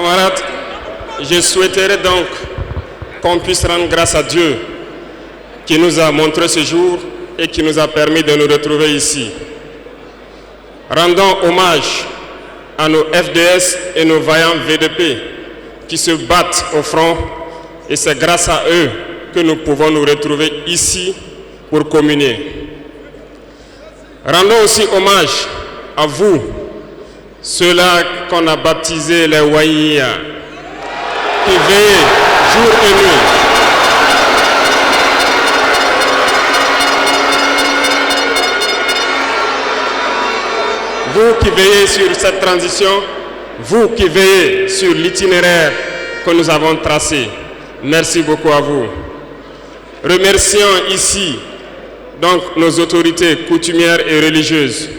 Camarades, je souhaiterais donc qu'on puisse rendre grâce à Dieu qui nous a montré ce jour et qui nous a permis de nous retrouver ici. Rendons hommage à nos FDS et nos vaillants VDP qui se battent au front, et c'est grâce à eux que nous pouvons nous retrouver ici pour communier. Rendons aussi hommage à vous, ceux-là qu'on a baptisés les Waïya, qui veillent jour et nuit. Vous qui veillez sur cette transition, vous qui veillez sur l'itinéraire que nous avons tracé, merci beaucoup à vous. Remercions ici donc nos autorités coutumières et religieuses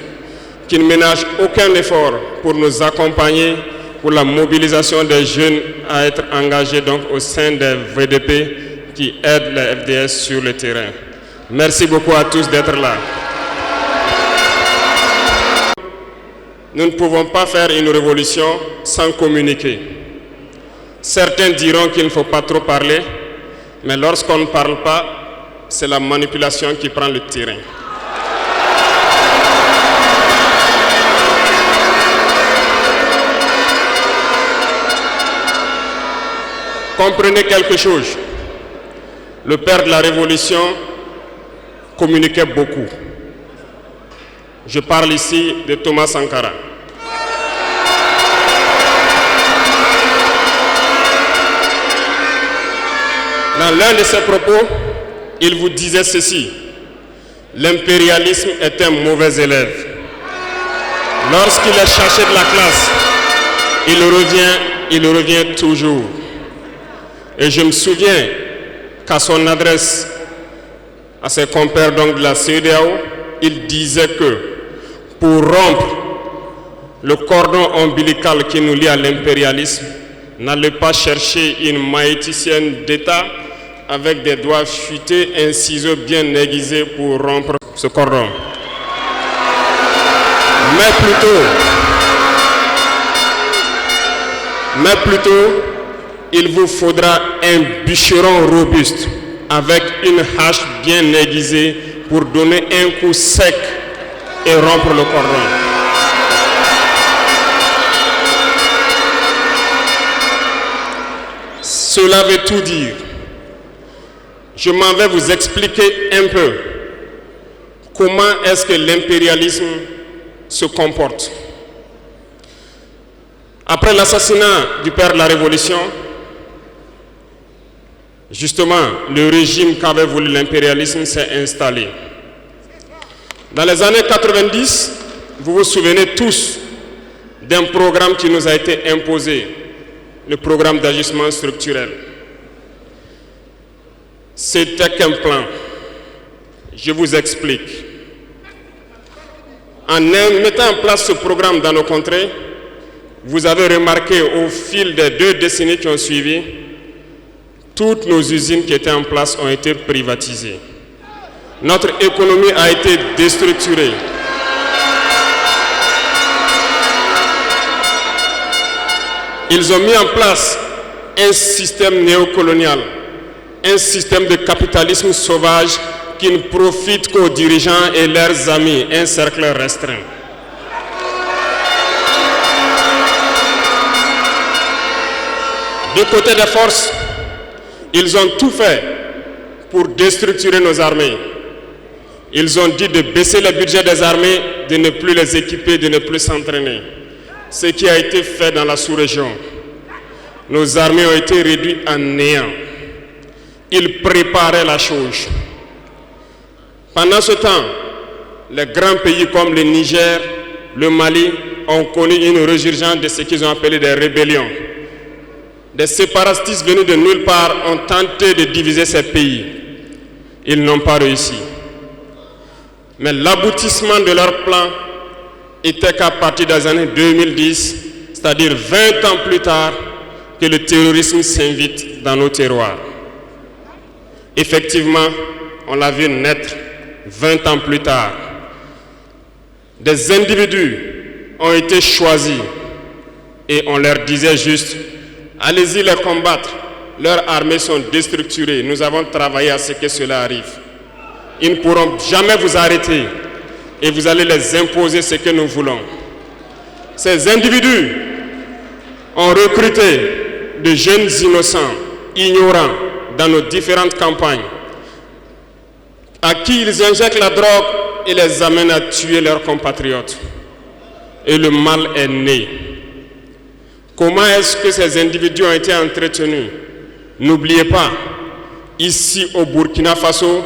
qui ne ménagent aucun effort pour nous accompagner pour la mobilisation des jeunes à être engagés donc au sein des VDP qui aident les FDS sur le terrain. Merci beaucoup à tous d'être là. Nous ne pouvons pas faire une révolution sans communiquer. Certains diront qu'il ne faut pas trop parler, mais lorsqu'on ne parle pas, c'est la manipulation qui prend le terrain. Comprenez quelque chose. Le père de la Révolution communiquait beaucoup. Je parle ici de Thomas Sankara. Dans l'un de ses propos, il vous disait ceci: l'impérialisme est un mauvais élève. Lorsqu'il est cherché de la classe, il revient toujours. Et je me souviens qu'à son adresse à ses compères donc de la CEDEAO, il disait que pour rompre le cordon ombilical qui nous lie à l'impérialisme, n'allez pas chercher une maïticienne d'État avec des doigts futés et un ciseau bien aiguisé pour rompre ce cordon. Mais plutôt, il vous faudra un bûcheron robuste avec une hache bien aiguisée pour donner un coup sec et rompre le cordon. Cela veut tout dire. Je m'en vais vous expliquer un peu comment est-ce que l'impérialisme se comporte. Après l'assassinat du père de la Révolution, justement, le régime qu'avait voulu l'impérialisme s'est installé. Dans les années 90, vous vous souvenez tous d'un programme qui nous a été imposé, le programme d'ajustement structurel. C'était qu'un plan. Je vous explique. En mettant en place ce programme dans nos contrées, vous avez remarqué au fil des 2 décennies qui ont suivi, toutes nos usines qui étaient en place ont été privatisées. Notre économie a été déstructurée. Ils ont mis en place un système néocolonial, un système de capitalisme sauvage qui ne profite qu'aux dirigeants et leurs amis, un cercle restreint. Du côté des forces, ils ont tout fait pour déstructurer nos armées. Ils ont dit de baisser le budget des armées, de ne plus les équiper, de ne plus s'entraîner. Ce qui a été fait dans la sous-région. Nos armées ont été réduites en néant. Ils préparaient la chose. Pendant ce temps, les grands pays comme le Niger, le Mali ont connu une résurgence de ce qu'ils ont appelé des rébellions. Des séparatistes venus de nulle part ont tenté de diviser ces pays. Ils n'ont pas réussi. Mais l'aboutissement de leur plan était qu'à partir des années 2010, c'est-à-dire 20 ans plus tard, que le terrorisme s'invite dans nos terroirs. Effectivement, on l'a vu naître 20 ans plus tard. Des individus ont été choisis et on leur disait juste Allez-y les combattre. Leurs armées sont déstructurées. Nous avons travaillé à ce que cela arrive. Ils ne pourront jamais vous arrêter et vous allez les imposer ce que nous voulons. Ces individus ont recruté de jeunes innocents, ignorants, dans nos différentes campagnes, à qui ils injectent la drogue et les amènent à tuer leurs compatriotes. Et le mal est né. Comment est-ce que ces individus ont été entretenus? N'oubliez pas, ici au Burkina Faso,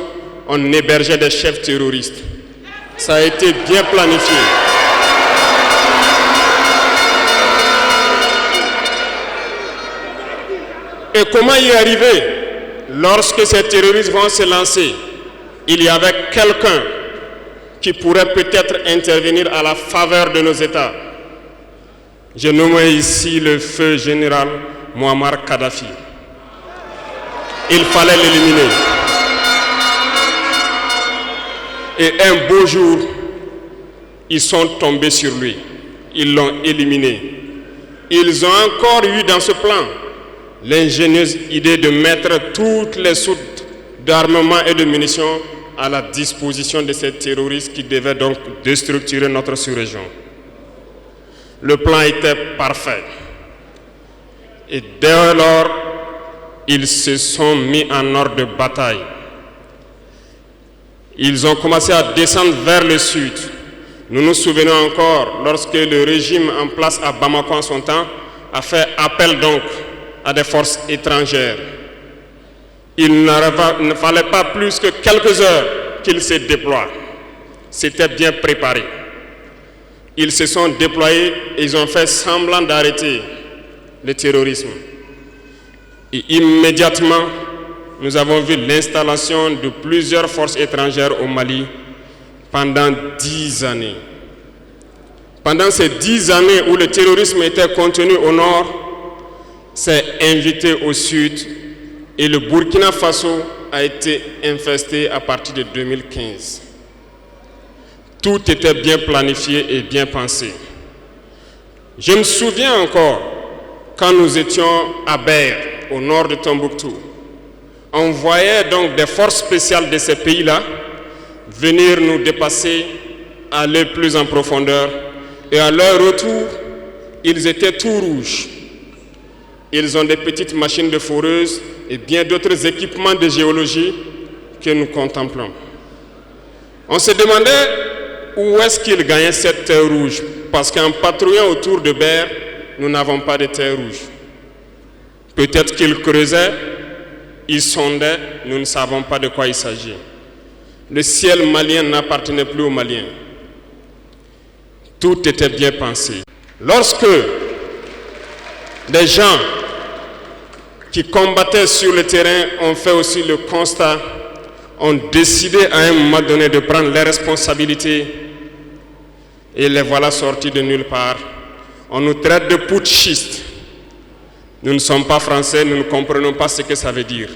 on hébergeait des chefs terroristes. Ça a été bien planifié. Et comment y arriver? Lorsque ces terroristes vont se lancer, il y avait quelqu'un qui pourrait peut-être intervenir à la faveur de nos États. Je nomme ici le feu général Muammar Kadhafi. Il fallait l'éliminer. Et un beau jour, ils sont tombés sur lui. Ils l'ont éliminé. Ils ont encore eu dans ce plan l'ingénieuse idée de mettre toutes les soutes d'armement et de munitions à la disposition de ces terroristes qui devaient donc déstructurer notre sous-région. Le plan était parfait. Et dès lors, ils se sont mis en ordre de bataille. Ils ont commencé à descendre vers le sud. Nous nous souvenons encore, lorsque le régime en place à Bamako en son temps a fait appel donc à des forces étrangères. Il ne fallait pas plus que quelques heures qu'ils se déploient. C'était bien préparé. Ils se sont déployés et ils ont fait semblant d'arrêter le terrorisme. Et immédiatement, nous avons vu l'installation de plusieurs forces étrangères au Mali pendant 10 années. Pendant ces 10 années où le terrorisme était contenu au nord, s'est invité au sud et le Burkina Faso a été infesté à partir de 2015. Tout était bien planifié et bien pensé. Je me souviens encore quand nous étions à Ber, au nord de Tombouctou. On voyait donc des forces spéciales de ces pays-là venir nous dépasser, aller plus en profondeur. Et à leur retour, ils étaient tout rouges. Ils ont des petites machines de foreuse et bien d'autres équipements de géologie que nous contemplons. On se demandait où est-ce qu'ils gagnaient cette terre rouge, parce qu'en patrouillant autour de Ber, nous n'avons pas de terre rouge. Peut-être qu'ils creusaient, ils sondaient, nous ne savons pas de quoi il s'agit. Le ciel malien n'appartenait plus aux Maliens. Tout était bien pensé. Lorsque des gens qui combattaient sur le terrain ont fait aussi le constat, ont décidé à un moment donné de prendre les responsabilités et les voilà sortis de nulle part. On nous traite de putschistes. Nous ne sommes pas français, nous ne comprenons pas ce que ça veut dire.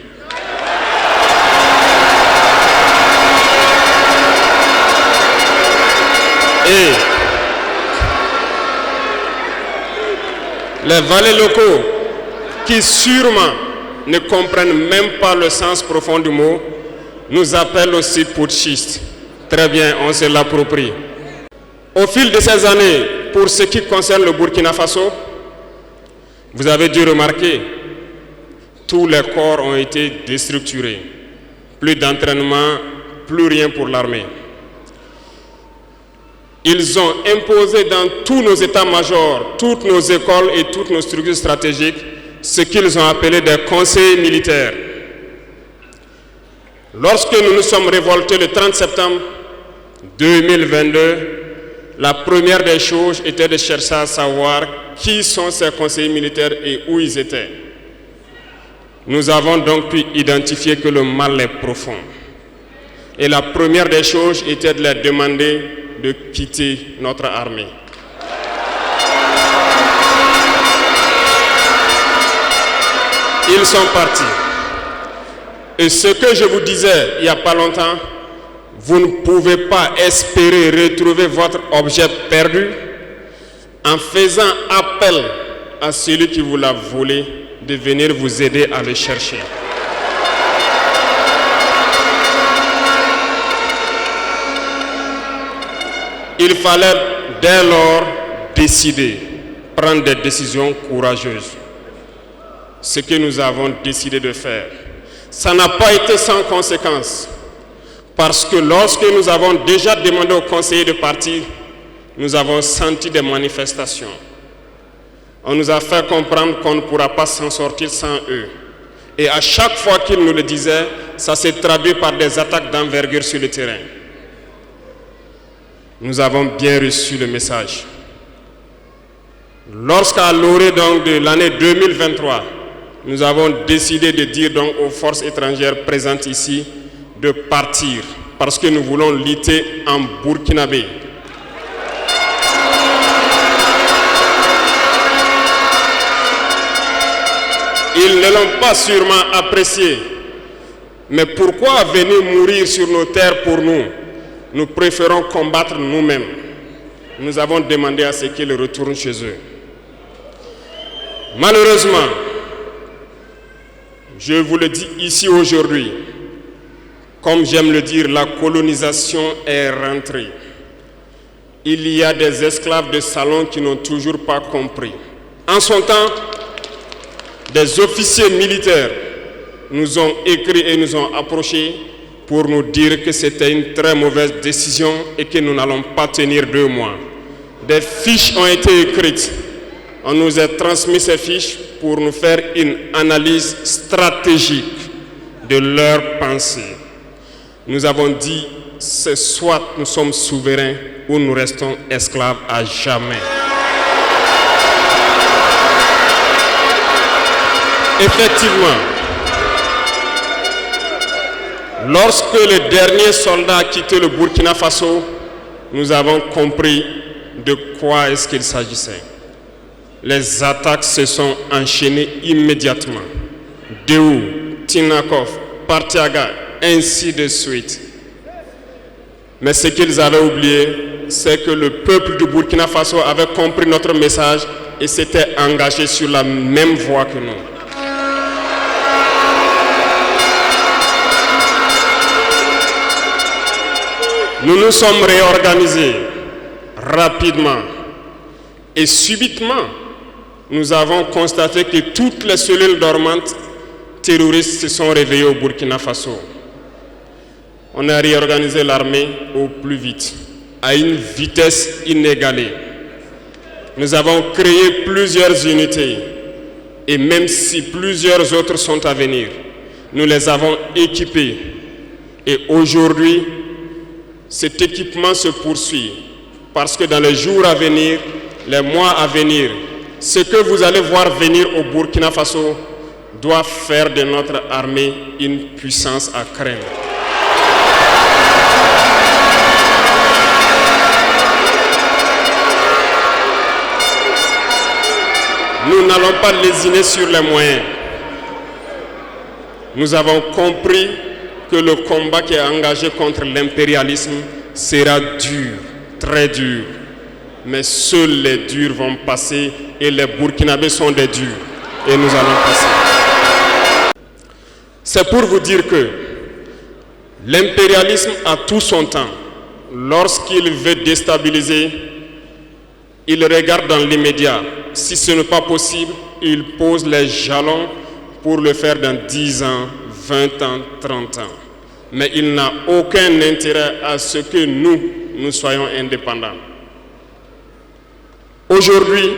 Et les valets locaux, qui sûrement ne comprennent même pas le sens profond du mot, nous appellent aussi putschistes. Très bien, on se l'approprie. Au fil de ces années, pour ce qui concerne le Burkina Faso, vous avez dû remarquer, tous les corps ont été déstructurés. Plus d'entraînement, plus rien pour l'armée. Ils ont imposé dans tous nos états-majors, toutes nos écoles et toutes nos structures stratégiques ce qu'ils ont appelé des conseils militaires. Lorsque nous nous sommes révoltés le 30 septembre 2022, la première des choses était de chercher à savoir qui sont ces conseillers militaires et où ils étaient. Nous avons donc pu identifier que le mal est profond. Et la première des choses était de leur demander de quitter notre armée. Ils sont partis. Et ce que je vous disais il n'y a pas longtemps, vous ne pouvez pas espérer retrouver votre objet perdu en faisant appel à celui qui vous l'a volé de venir vous aider à le chercher. Il fallait dès lors décider, prendre des décisions courageuses. Ce que nous avons décidé de faire. Ça n'a pas été sans conséquence. Parce que lorsque nous avons déjà demandé aux conseillers de partir, nous avons senti des manifestations. On nous a fait comprendre qu'on ne pourra pas s'en sortir sans eux. Et à chaque fois qu'ils nous le disaient, ça s'est traduit par des attaques d'envergure sur le terrain. Nous avons bien reçu le message. Lorsqu'à l'orée donc de l'année 2023, nous avons décidé de dire donc aux forces étrangères présentes ici de partir parce que nous voulons lutter en burkinabé. Ils ne l'ont pas sûrement apprécié. Mais pourquoi venir mourir sur nos terres pour nous? Nous préférons combattre nous-mêmes. Nous avons demandé à ce qu'ils retournent chez eux. Malheureusement, je vous le dis ici aujourd'hui, comme j'aime le dire, la colonisation est rentrée. Il y a des esclaves de salon qui n'ont toujours pas compris. En son temps, des officiers militaires nous ont écrit et nous ont approchés pour nous dire que c'était une très mauvaise décision et que nous n'allons pas tenir 2 mois. Des fiches ont été écrites. On nous a transmis ces fiches pour nous faire une analyse stratégique de leurs pensées. Nous avons dit, c'est soit nous sommes souverains ou nous restons esclaves à jamais. Effectivement, lorsque le dernier soldat a quitté le Burkina Faso, nous avons compris de quoi est-ce qu'il s'agissait. Les attaques se sont enchaînées immédiatement. Déou, Tinakov, Partiaga, ainsi de suite. Mais ce qu'ils avaient oublié, c'est que le peuple du Burkina Faso avait compris notre message et s'était engagé sur la même voie que nous. Nous nous sommes réorganisés rapidement et subitement, nous avons constaté que toutes les cellules dormantes terroristes se sont réveillées au Burkina Faso. On a réorganisé l'armée au plus vite, à une vitesse inégalée. Nous avons créé plusieurs unités et même si plusieurs autres sont à venir, nous les avons équipées. Et aujourd'hui, cet équipement se poursuit parce que dans les jours à venir, les mois à venir, ce que vous allez voir venir au Burkina Faso doit faire de notre armée une puissance à craindre. Nous n'allons pas lésiner sur les moyens. Nous avons compris que le combat qui est engagé contre l'impérialisme sera dur, très dur. Mais seuls les durs vont passer et les Burkinabés sont des durs. Et nous allons passer. C'est pour vous dire que l'impérialisme a tout son temps. Lorsqu'il veut déstabiliser, il regarde dans l'immédiat. Si ce n'est pas possible, il pose les jalons pour le faire dans 10 ans, 20 ans, 30 ans. Mais il n'a aucun intérêt à ce que nous soyons indépendants. Aujourd'hui,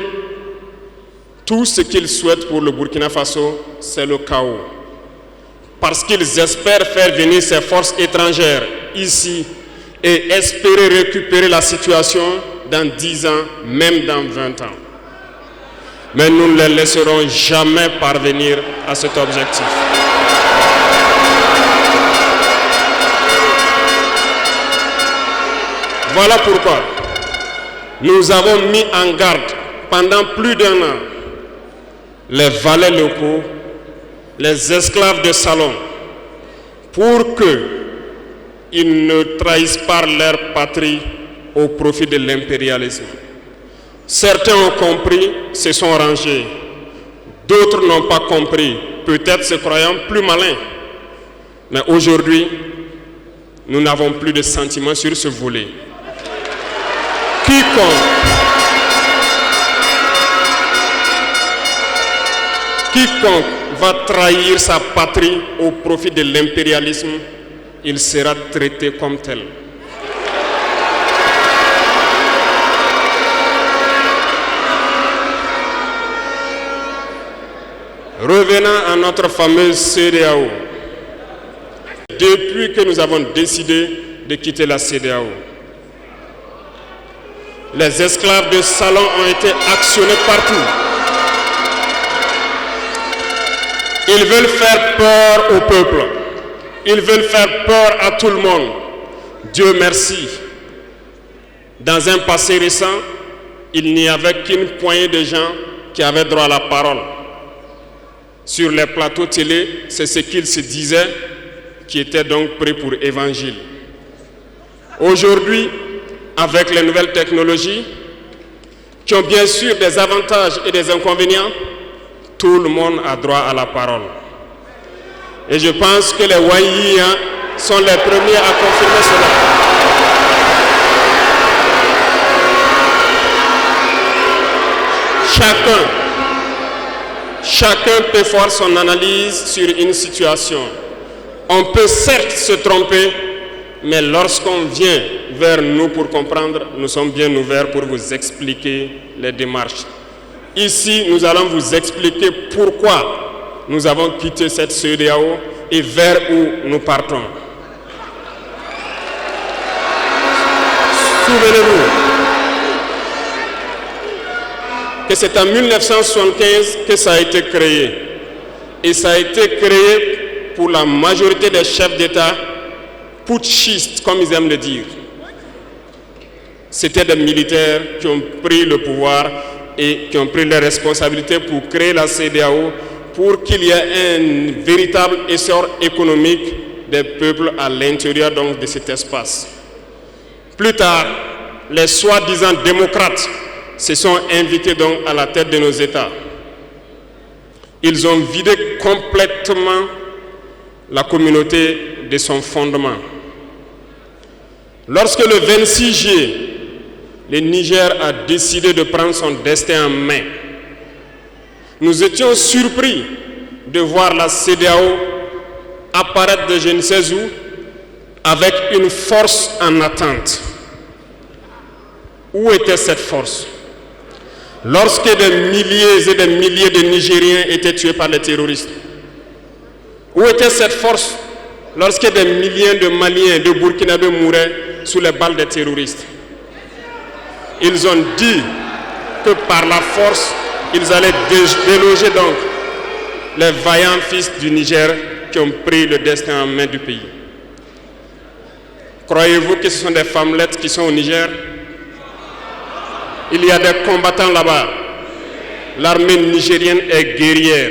tout ce qu'ils souhaitent pour le Burkina Faso, c'est le chaos. Parce qu'ils espèrent faire venir ces forces étrangères ici et espérer récupérer la situation dans 10 ans, même dans 20 ans. Mais nous ne les laisserons jamais parvenir à cet objectif. Voilà pourquoi nous avons mis en garde pendant plus d'1 an les valets locaux, les esclaves de salon, pour qu'ils ne trahissent pas leur patrie au profit de l'impérialisme. Certains ont compris, se sont rangés. D'autres n'ont pas compris, peut-être se croyant plus malins. Mais aujourd'hui, nous n'avons plus de sentiments sur ce volet. Quiconque va trahir sa patrie au profit de l'impérialisme, il sera traité comme tel. Revenant à notre fameuse CEDEAO. Depuis que nous avons décidé de quitter la CEDEAO, les esclaves de salon ont été actionnés partout. Ils veulent faire peur au peuple. Ils veulent faire peur à tout le monde. Dieu merci. Dans un passé récent, il n'y avait qu'une poignée de gens qui avaient droit à la parole. Sur les plateaux télé, c'est ce qu'ils se disaient qui étaient donc prêts pour évangile. Aujourd'hui, avec les nouvelles technologies, qui ont bien sûr des avantages et des inconvénients, tout le monde a droit à la parole. Et je pense que les Wahiyans sont les premiers à confirmer cela. Chacun peut faire son analyse sur une situation. On peut certes se tromper, mais lorsqu'on vient vers nous pour comprendre, nous sommes bien ouverts pour vous expliquer les démarches. Ici, nous allons vous expliquer pourquoi nous avons quitté cette CEDEAO et vers où nous partons. Souvenez-vous que c'est en 1975 que ça a été créé. Et ça a été créé pour la majorité des chefs d'État putschistes, comme ils aiment le dire. C'était des militaires qui ont pris le pouvoir et qui ont pris les responsabilités pour créer la CEDEAO pour qu'il y ait un véritable essor économique des peuples à l'intérieur donc de cet espace. Plus tard, les soi-disant démocrates se sont invités donc à la tête de nos États. Ils ont vidé complètement la communauté de son fondement. Lorsque le 26 juillet, le Niger a décidé de prendre son destin en main, nous étions surpris de voir la CEDEAO apparaître de je ne sais où avec une force en attente. Où était cette force? Lorsque des milliers et des milliers de Nigériens étaient tués par les terroristes, où était cette force lorsque des milliers de Maliens, de Burkinabés mouraient sous les balles des terroristes? Ils ont dit que par la force, ils allaient déloger donc les vaillants fils du Niger qui ont pris le destin en main du pays. Croyez-vous que ce sont des femmelettes qui sont au Niger? Il y a des combattants là-bas. L'armée nigérienne est guerrière.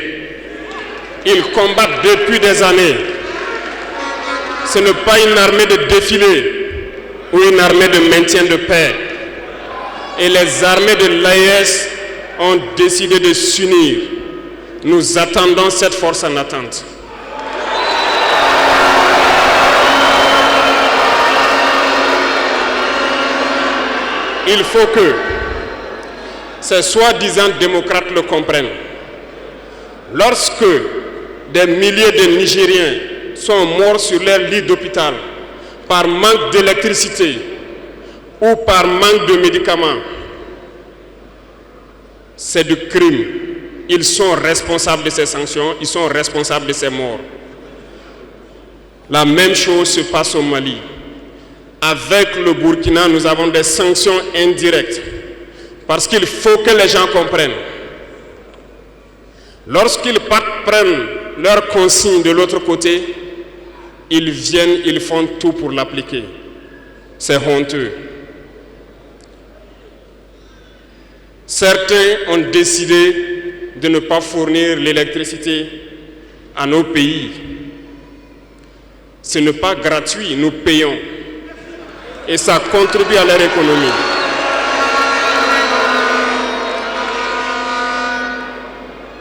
Ils combattent depuis des années. Ce n'est pas une armée de défilé ou une armée de maintien de paix. Et les armées de l'AES ont décidé de s'unir. Nous attendons cette force en attente. Il faut que ces soi-disant démocrates le comprennent. Lorsque des milliers de Nigériens sont morts sur leur lit d'hôpital par manque d'électricité ou par manque de médicaments, c'est du crime. Ils sont responsables de ces sanctions, ils sont responsables de ces morts. La même chose se passe au Mali. Avec le Burkina, nous avons des sanctions indirectes. Parce qu'il faut que les gens comprennent. Lorsqu'ils partent prennent leurs consignes de l'autre côté, ils viennent, ils font tout pour l'appliquer. C'est honteux. Certains ont décidé de ne pas fournir l'électricité à nos pays. Ce n'est pas gratuit, nous payons. Et ça contribue à leur économie.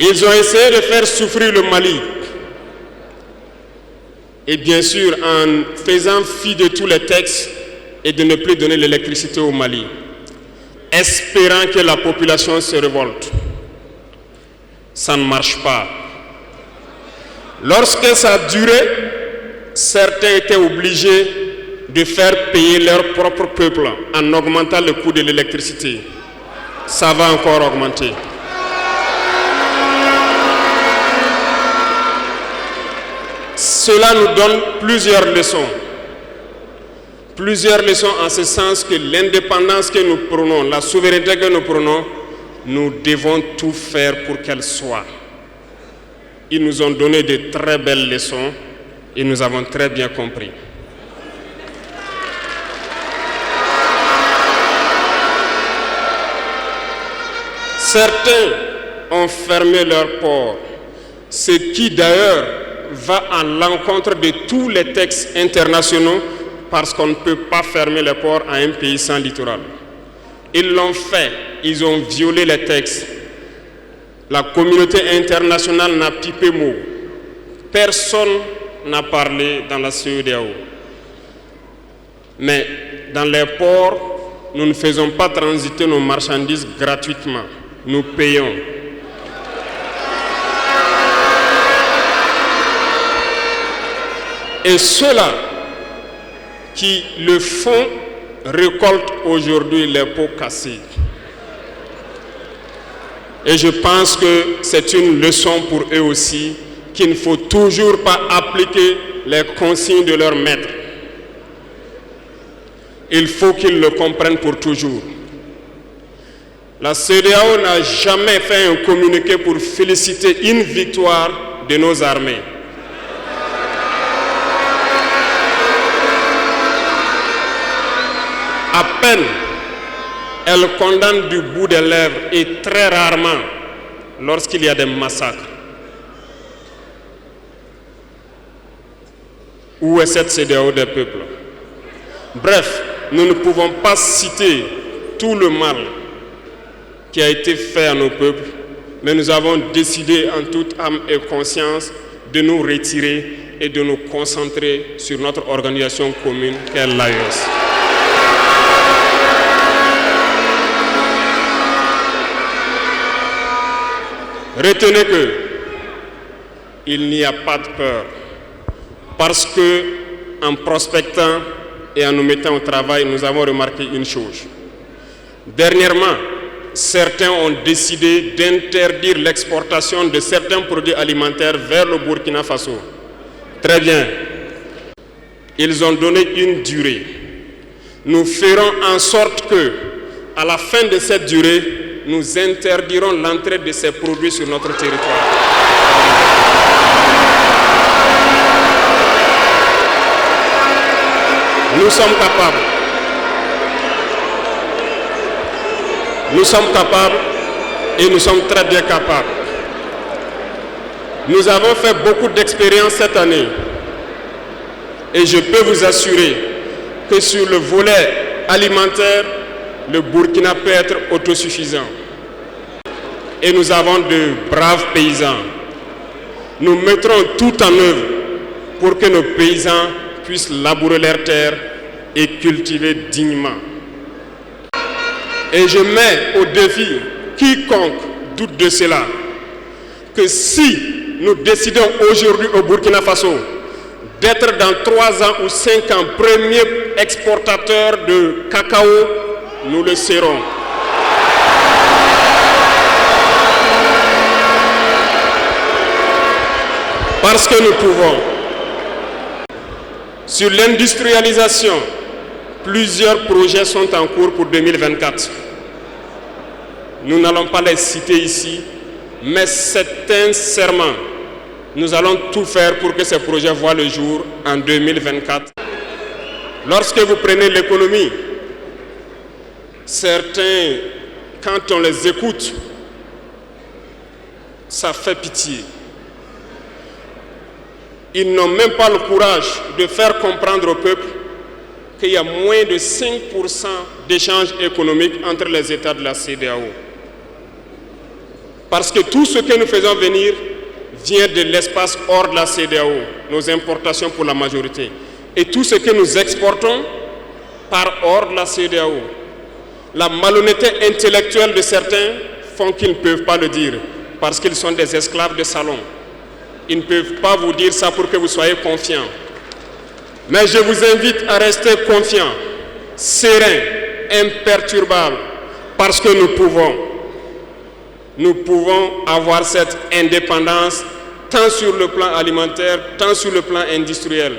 Ils ont essayé de faire souffrir le Mali. Et bien sûr, en faisant fi de tous les textes et de ne plus donner l'électricité au Mali, espérant que la population se révolte. Ça ne marche pas. Lorsque ça a duré, certains étaient obligés de faire payer leur propre peuple en augmentant le coût de l'électricité. Ça va encore augmenter. Cela nous donne plusieurs leçons. Plusieurs leçons en ce sens que l'indépendance que nous prenons, la souveraineté que nous prenons, nous devons tout faire pour qu'elle soit. Ils nous ont donné de très belles leçons et nous avons très bien compris. Certains ont fermé leurs ports, ce qui d'ailleurs va à l'encontre de tous les textes internationaux parce qu'on ne peut pas fermer les ports à un pays sans littoral. Ils l'ont fait, ils ont violé les textes. La communauté internationale n'a pipé mot. Personne n'a parlé dans la CEDEAO. Mais dans les ports, nous ne faisons pas transiter nos marchandises gratuitement. Nous payons. Et ceux-là qui le font récoltent aujourd'hui les pots cassés. Et je pense que c'est une leçon pour eux aussi, qu'il ne faut toujours pas appliquer les consignes de leur maître. Il faut qu'ils le comprennent pour toujours. La CEDEAO n'a jamais fait un communiqué pour féliciter une victoire de nos armées. À peine, elle condamne du bout des lèvres et très rarement lorsqu'il y a des massacres. Où est cette CEDEAO des peuples? Bref, nous ne pouvons pas citer tout le mal qui a été fait à nos peuples, mais nous avons décidé en toute âme et conscience de nous retirer et de nous concentrer sur notre organisation commune qu'est l'AES. Retenez que il n'y a pas de peur, parce que en prospectant et en nous mettant au travail, nous avons remarqué une chose. Dernièrement, certains ont décidé d'interdire l'exportation de certains produits alimentaires vers le Burkina Faso. Très bien. Ils ont donné une durée. Nous ferons en sorte que, à la fin de cette durée, nous interdirons l'entrée de ces produits sur notre territoire. Nous sommes capables. Nous sommes capables et nous sommes très bien capables. Nous avons fait beaucoup d'expériences cette année et je peux vous assurer que sur le volet alimentaire, le Burkina peut être autosuffisant. Et nous avons de braves paysans. Nous mettrons tout en œuvre pour que nos paysans puissent labourer leurs terres et cultiver dignement. Et je mets au défi quiconque doute de cela, que si nous décidons aujourd'hui au Burkina Faso d'être dans 3 ans ou 5 ans premier exportateur de cacao, nous le serons. Parce que nous pouvons. Sur l'industrialisation, plusieurs projets sont en cours pour 2024. Nous n'allons pas les citer ici, mais sincèrement, nous allons tout faire pour que ces projets voient le jour en 2024. Lorsque vous prenez l'économie, certains, quand on les écoute, ça fait pitié. Ils n'ont même pas le courage de faire comprendre au peuple qu'il y a moins de 5% d'échanges économiques entre les États de la CEDEAO. Parce que tout ce que nous faisons venir vient de l'espace hors de la CEDEAO, nos importations pour la majorité. Et tout ce que nous exportons part hors de la CEDEAO. La malhonnêteté intellectuelle de certains font qu'ils ne peuvent pas le dire, parce qu'ils sont des esclaves de salon. Ils ne peuvent pas vous dire ça pour que vous soyez confiants. Mais je vous invite à rester confiants, sereins, imperturbables, parce que nous pouvons avoir cette indépendance tant sur le plan alimentaire, tant sur le plan industriel.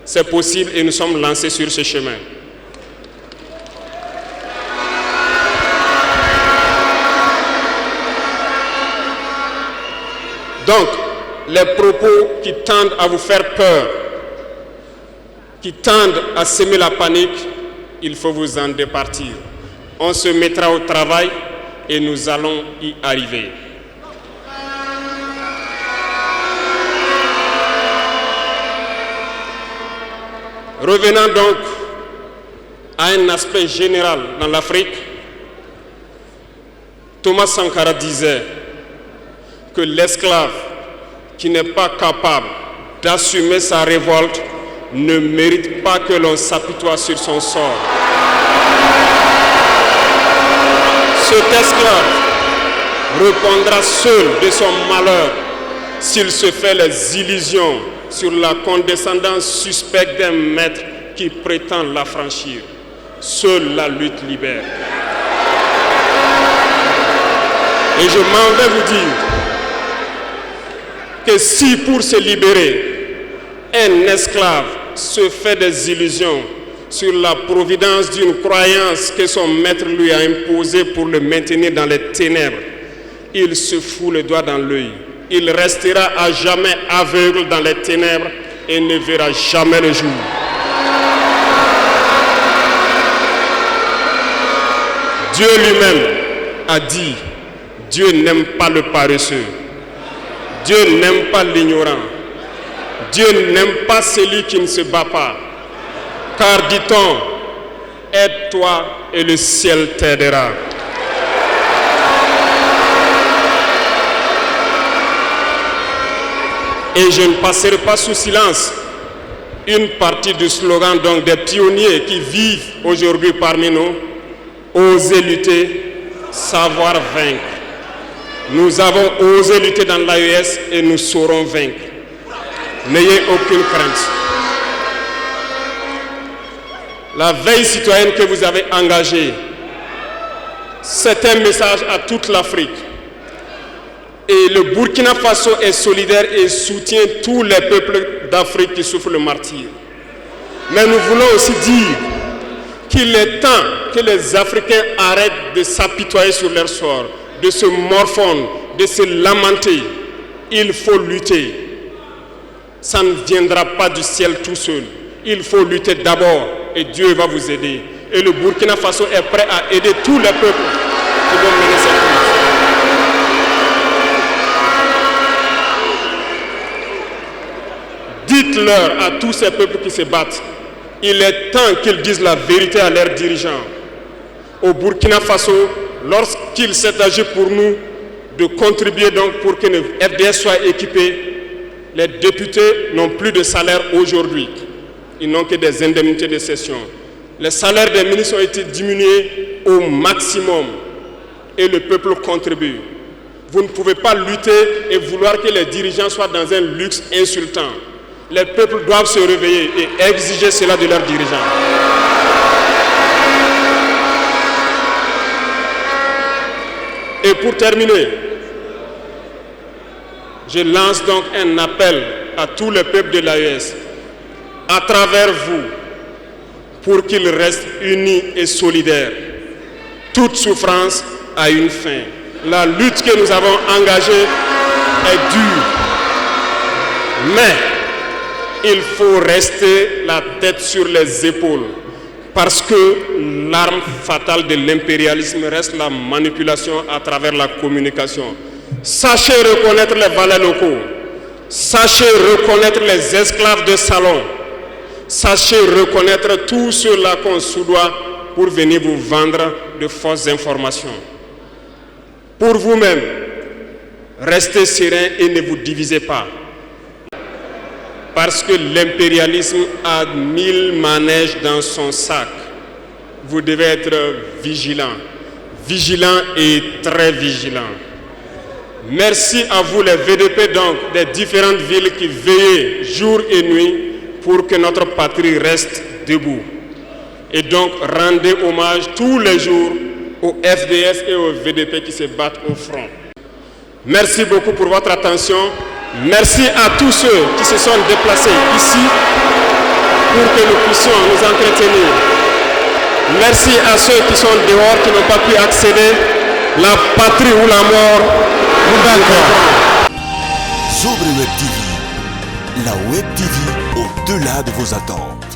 C'est possible et nous sommes lancés sur ce chemin. Donc, les propos qui tendent à vous faire peur, qui tendent à semer la panique, il faut vous en départir. On se mettra au travail et nous allons y arriver. Revenons donc à un aspect général dans l'Afrique. Thomas Sankara disait que l'esclave qui n'est pas capable d'assumer sa révolte ne mérite pas que l'on s'apitoie sur son sort. Cet esclave répondra seul de son malheur s'il se fait les illusions sur la condescendance suspecte d'un maître qui prétend l'affranchir. Seule la lutte libère. Et je m'en vais vous dire que si pour se libérer, un esclave se fait des illusions sur la providence d'une croyance que son maître lui a imposée pour le maintenir dans les ténèbres, il se fout le doigt dans l'œil. Il restera à jamais aveugle dans les ténèbres et ne verra jamais le jour. Dieu lui-même a dit, Dieu n'aime pas le paresseux. Dieu n'aime pas l'ignorant. Dieu n'aime pas celui qui ne se bat pas. Car dit-on, aide-toi et le ciel t'aidera. Et je ne passerai pas sous silence une partie du slogan donc des pionniers qui vivent aujourd'hui parmi nous. Oser lutter, savoir vaincre. Nous avons osé lutter dans l'AES et nous saurons vaincre. N'ayez aucune crainte. La veille citoyenne que vous avez engagée, c'est un message à toute l'Afrique. Et le Burkina Faso est solidaire et soutient tous les peuples d'Afrique qui souffrent le martyre. Mais nous voulons aussi dire qu'il est temps que les Africains arrêtent de s'apitoyer sur leur sort, de se morfondre, de se lamenter. Il faut lutter. Ça ne viendra pas du ciel tout seul. Il faut lutter d'abord et Dieu va vous aider. Et le Burkina Faso est prêt à aider tous les peuples qui vont mener cette lutte. Dites-leur à tous ces peuples qui se battent, il est temps qu'ils disent la vérité à leurs dirigeants. Au Burkina Faso, lorsqu'il s'est agi pour nous de contribuer donc pour que le RDS soit équipé, les députés n'ont plus de salaire aujourd'hui. Ils n'ont que des indemnités de session. Les salaires des ministres ont été diminués au maximum et le peuple contribue. Vous ne pouvez pas lutter et vouloir que les dirigeants soient dans un luxe insultant. Les peuples doivent se réveiller et exiger cela de leurs dirigeants. Et pour terminer, je lance donc un appel à tous les peuples de l'AES, à travers vous, pour qu'ils restent unis et solidaires. Toute souffrance a une fin. La lutte que nous avons engagée est dure. Mais il faut rester la tête sur les épaules. Parce que l'arme fatale de l'impérialisme reste la manipulation à travers la communication. Sachez reconnaître les valets locaux. Sachez reconnaître les esclaves de salon. Sachez reconnaître tout ceux-là qu'on soudoie pour venir vous vendre de fausses informations. Pour vous-même, Restez serein et ne vous divisez pas. Parce que l'impérialisme a 1000 manèges dans son sac. Vous devez être vigilant. Vigilant et très vigilant. Merci à vous les VDP donc des différentes villes qui veillent jour et nuit pour que notre patrie reste debout. Et donc rendez hommage tous les jours aux FDS et aux VDP qui se battent au front. Merci beaucoup pour votre attention. Merci à tous ceux qui se sont déplacés ici pour que nous puissions nous entretenir. Merci à ceux qui sont dehors, qui n'ont pas pu accéder. La patrie ou la mort, nous vaincrons. Sobre Web TV, la Web TV au-delà de vos attentes.